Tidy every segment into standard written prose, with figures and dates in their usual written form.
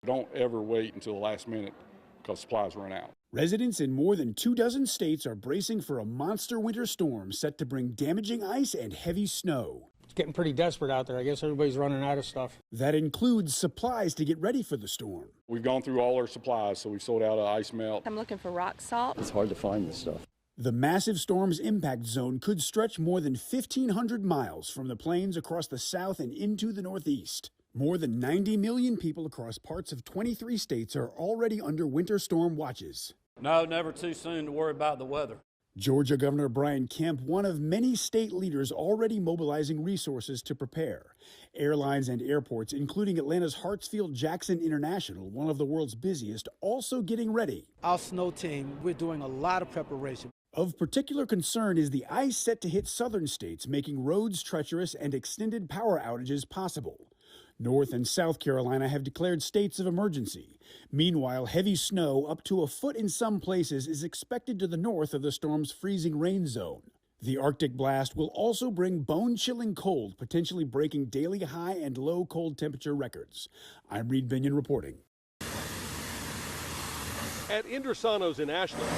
Don't ever wait until the last minute because supplies run out. Residents in more than 24 states are bracing for a monster winter storm set to bring damaging ice and heavy snow. It's getting pretty desperate out there. I guess everybody's running out of stuff. That includes supplies to get ready for the storm. We've gone through all our supplies, so we've sold out of ice melt. I'm looking for rock salt. It's hard to find this stuff. The massive storm's impact zone could stretch more than 1,500 miles from the plains across the south and into the northeast. More than 90 million people across parts of 23 states are already under winter storm watches. No, never too soon to worry about the weather. Georgia Governor Brian Kemp, one of many state leaders already mobilizing resources to prepare. Airlines and airports, including Atlanta's Hartsfield-Jackson International, one of the world's busiest, also getting ready. Our snow team, we're doing a lot of preparation. Of particular concern is the ice set to hit southern states, making roads treacherous and extended power outages possible. North and South Carolina have declared states of emergency. Meanwhile, heavy snow, up to a foot in some places, is expected to the north of the storm's freezing rain zone. The Arctic blast will also bring bone-chilling cold, potentially breaking daily high and low cold temperature records. I'm Reed Binion reporting. At Indrasano's in Ashland,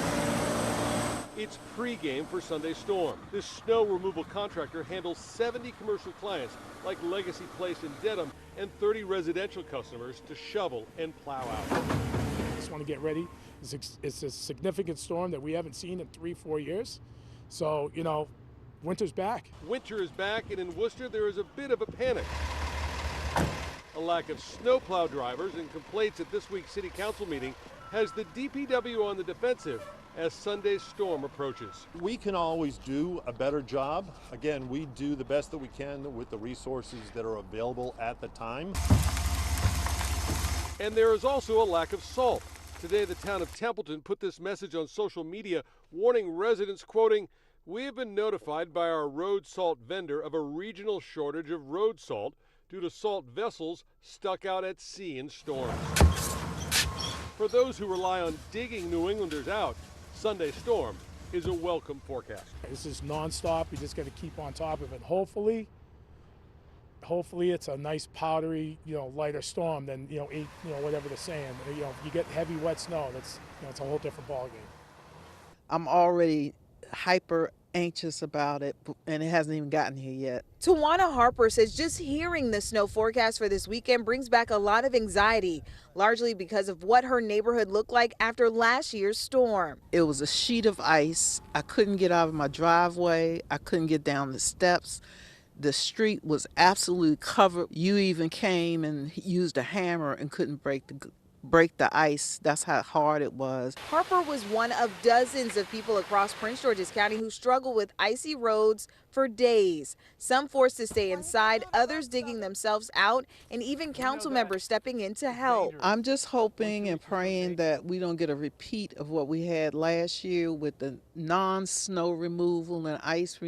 it's pregame for Sunday Storm. This snow removal contractor handles 70 commercial clients like Legacy Place in Dedham and 30 residential customers to shovel and plow out. Just want to get ready. It's a significant storm that we haven't seen in 3-4 years. So, winter's back. Winter is back, and in Worcester there is a bit of a panic. A lack of snowplow drivers and complaints at this week's city council meeting has the DPW on the defensive as Sunday's storm approaches. We can always do a better job. Again, we do the best that we can with the resources that are available at the time. And there is also a lack of salt. Today, the town of Templeton put this message on social media, warning residents, quoting, "We have been notified by our road salt vendor of a regional shortage of road salt due to salt vessels stuck out at sea in storms." For those who rely on digging New Englanders out, Sunday storm is a welcome forecast. This is nonstop. You just got to keep on top of it. Hopefully it's a nice powdery, lighter storm than, whatever they're saying. You get heavy wet snow. That's, it's a whole different ballgame. I'm already hyper anxious about it, and it hasn't even gotten here yet. Tawana Harper says just hearing the snow forecast for this weekend brings back a lot of anxiety, largely because of what her neighborhood looked like after last year's storm. It was a sheet of ice. I couldn't get out of my driveway. I couldn't get down the steps. The street was absolutely covered. You even came and used a hammer and couldn't break the ice. That's how hard it was. Harper was one of dozens of people across Prince George's County who struggle with icy roads for days. Some forced to stay inside, others digging themselves out, and even council members stepping in to help. I'm just hoping and praying that we don't get a repeat of what we had last year with the non-snow removal and ice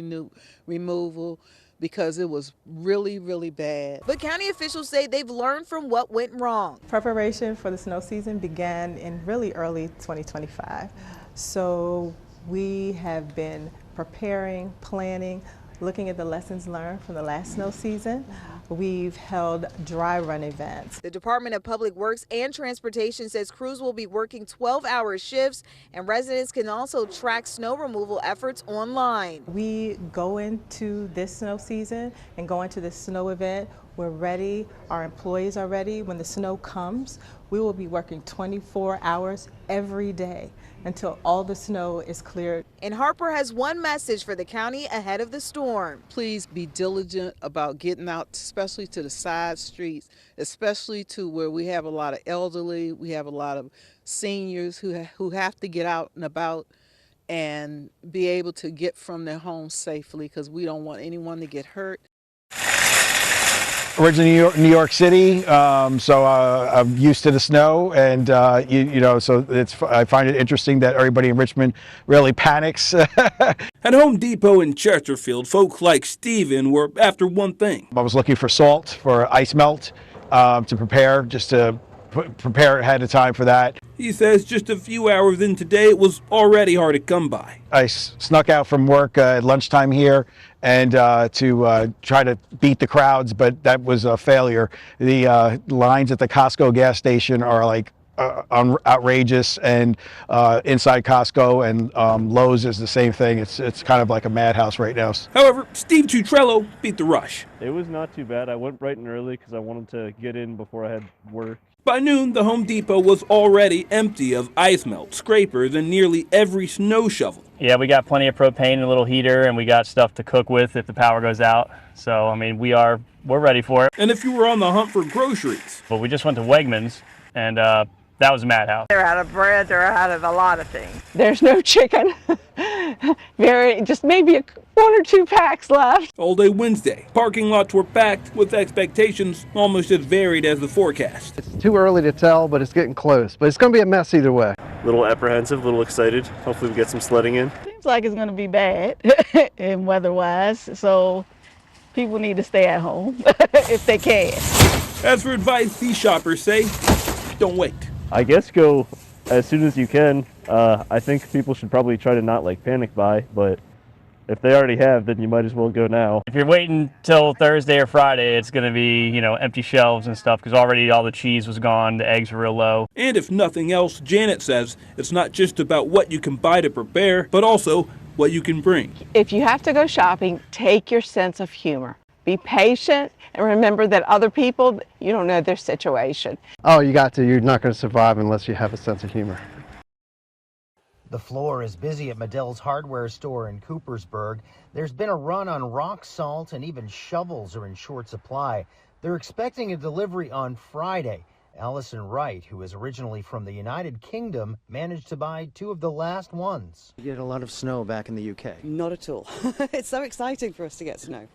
removal, because it was really, really bad. But county officials say they've learned from what went wrong. Preparation for the snow season began in really early 2025. So we have been preparing, planning, looking at the lessons learned from the last snow season. We've held dry run events. The Department of Public Works and Transportation says crews will be working 12-hour shifts, and residents can also track snow removal efforts online. We go into this snow season and go into this snow event. We're ready. Our employees are ready. When the snow comes, we will be working 24 hours every day until all the snow is cleared. And Harper has one message for the county ahead of the storm. Please be diligent about getting out, especially to the side streets, especially to where we have a lot of elderly, we have a lot of seniors who have to get out and about and be able to get from their homes safely, because we don't want anyone to get hurt. Originally New York City, so I'm used to the snow, and so I find it interesting that everybody in Richmond really panics. At Home Depot in Chesterfield, folks like Steven were after one thing. I was looking for salt for ice melt to prepare, just to prepare ahead of time for that. He says just a few hours in today, it was already hard to come by. I snuck out from work at lunchtime here and to try to beat the crowds, but that was a failure. The lines at the Costco gas station are like outrageous, and inside Costco and Lowe's is the same thing. It's kind of like a madhouse right now. However, Steve Tutrello beat the rush. It was not too bad. I went bright and early because I wanted to get in before I had work. By noon, the Home Depot was already empty of ice melt, scrapers, and nearly every snow shovel. Yeah, we got plenty of propane and a little heater, and we got stuff to cook with if the power goes out. So, I mean, we're ready for it. And if you were on the hunt for groceries. But we just went to Wegmans, and that was a madhouse. They're out of bread, they're out of a lot of things. There's no chicken. Just maybe one or two packs left. All day Wednesday, parking lots were packed with expectations almost as varied as the forecast. It's too early to tell, but it's getting close. But it's going to be a mess either way. A little apprehensive, a little excited. Hopefully we get some sledding in. Seems like it's going to be bad and weather-wise, so people need to stay at home if they can. As for advice, these shoppers say, don't wait. I guess go as soon as you can. I think people should probably try to not panic buy, but if they already have, then you might as well go now. If you're waiting till Thursday or Friday, it's going to be, empty shelves and stuff because already all the cheese was gone, the eggs were real low. And if nothing else, Janet says it's not just about what you can buy to prepare, but also what you can bring. If you have to go shopping, take your sense of humor. Be patient and remember that other people, you don't know their situation. Oh, you got to. You're not going to survive unless you have a sense of humor. The floor is busy at Medell's hardware store in Coopersburg. There's been a run on rock salt and even shovels are in short supply. They're expecting a delivery on Friday. Allison Wright, who is originally from the United Kingdom, managed to buy two of the last ones. You get a lot of snow back in the UK. Not at all. It's so exciting for us to get snow.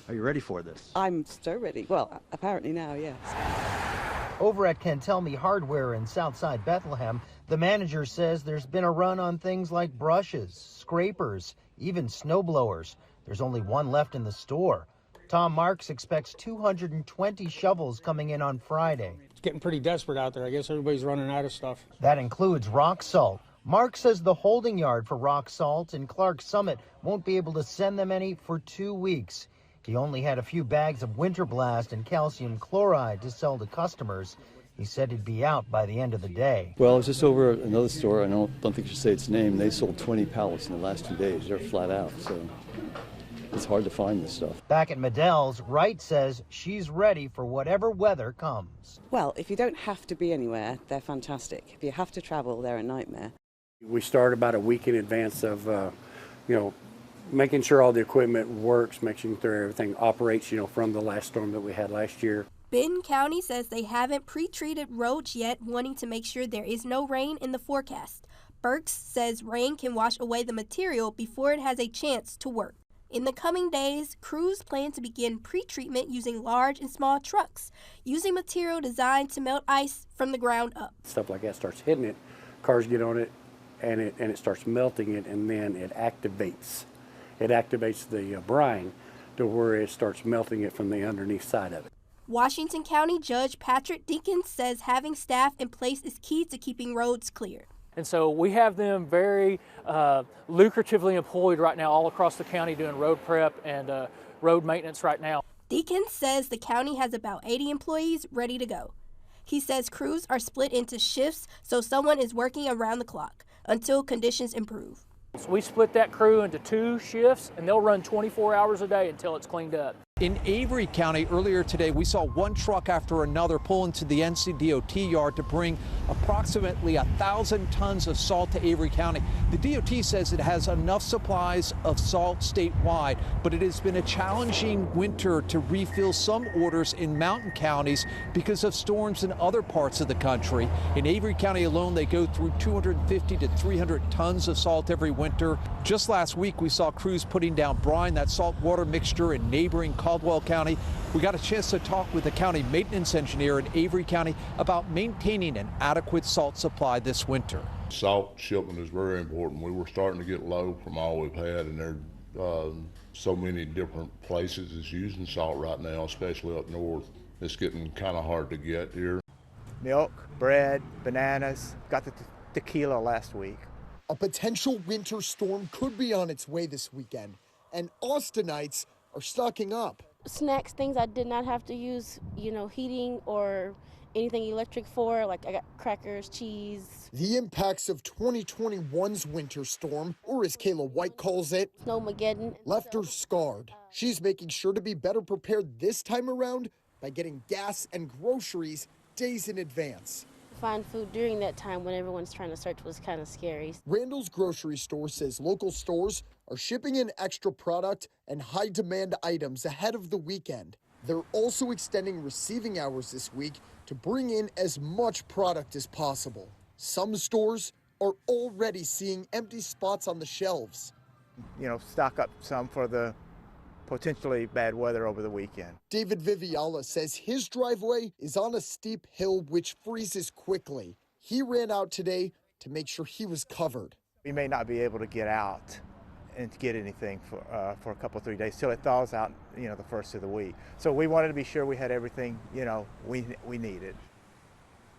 Are you ready for this? I'm so ready. Well, apparently now, yes. Over at Cantelme Hardware in Southside Bethlehem, the manager says there's been a run on things like brushes, scrapers, even snowblowers. There's only one left in the store. Tom Marks expects 220 shovels coming in on Friday. It's getting pretty desperate out there. I guess everybody's running out of stuff. That includes rock salt. Mark says the holding yard for rock salt in Clark Summit won't be able to send them any for 2 weeks. He only had a few bags of Winter Blast and calcium chloride to sell to customers. He said he'd be out by the end of the day. Well, I was just over at another store. I don't think you should say its name. They sold 20 pallets in the last 2 days. They're flat out, so it's hard to find this stuff. Back at Medell's, Wright says she's ready for whatever weather comes. Well, if you don't have to be anywhere, they're fantastic. If you have to travel, they're a nightmare. We start about a week in advance of, making sure all the equipment works, making sure everything operates, from the last storm that we had last year. Benton County says they haven't pre-treated roads yet, wanting to make sure there is no rain in the forecast. Burks says rain can wash away the material before it has a chance to work. In the coming days, crews plan to begin pre-treatment using large and small trucks, using material designed to melt ice from the ground up. Stuff like that starts hitting it, cars get on it, and it starts melting it, and then it activates. It activates the brine to where it starts melting it from the underneath side of it. Washington County Judge Patrick Dinkins says having staff in place is key to keeping roads clear. And so we have them very lucratively employed right now all across the county doing road prep and road maintenance right now. Dinkins says the county has about 80 employees ready to go. He says crews are split into shifts, so someone is working around the clock until conditions improve. So we split that crew into 2 shifts, and they'll run 24 hours a day until it's cleaned up. In Avery County earlier today, we saw one truck after another pull into the NCDOT yard to bring approximately 1,000 tons of salt to Avery County. The DOT says it has enough supplies of salt statewide, but it has been a challenging winter to refill some orders in mountain counties because of storms in other parts of the country. In Avery County alone, they go through 250 to 300 tons of salt every winter. Just last week, we saw crews putting down brine, that salt water mixture, in neighboring Caldwell County. We got a chance to talk with the county maintenance engineer in Avery County about maintaining an adequate salt supply this winter. Salt shipment is very important. We were starting to get low from all we've had, and there are so many different places that's using salt right now, especially up north. It's getting kind of hard to get here. milk, bread, bananas. Got the tequila last week. A potential winter storm could be on its way this weekend, and Austinites are stocking up. Snacks, things I did not have to use, heating or anything electric for, like I got crackers, cheese. The impacts of 2021's winter storm, or as Kayla White calls it, Snowmageddon, left her scarred. She's making sure to be better prepared this time around by getting gas and groceries days in advance. Find food during that time when everyone's trying to search was kind of scary. Randall's grocery store says local stores are shipping in extra product and high demand items ahead of the weekend. They're also extending receiving hours this week to bring in as much product as possible. Some stores are already seeing empty spots on the shelves. Stock up some for the potentially bad weather over the weekend. David Viviala says his driveway is on a steep hill which freezes quickly. He ran out today to make sure he was covered. We may not be able to get out and to get anything for a couple, 3 days till it thaws out, the first of the week. So we wanted to be sure we had everything, we needed.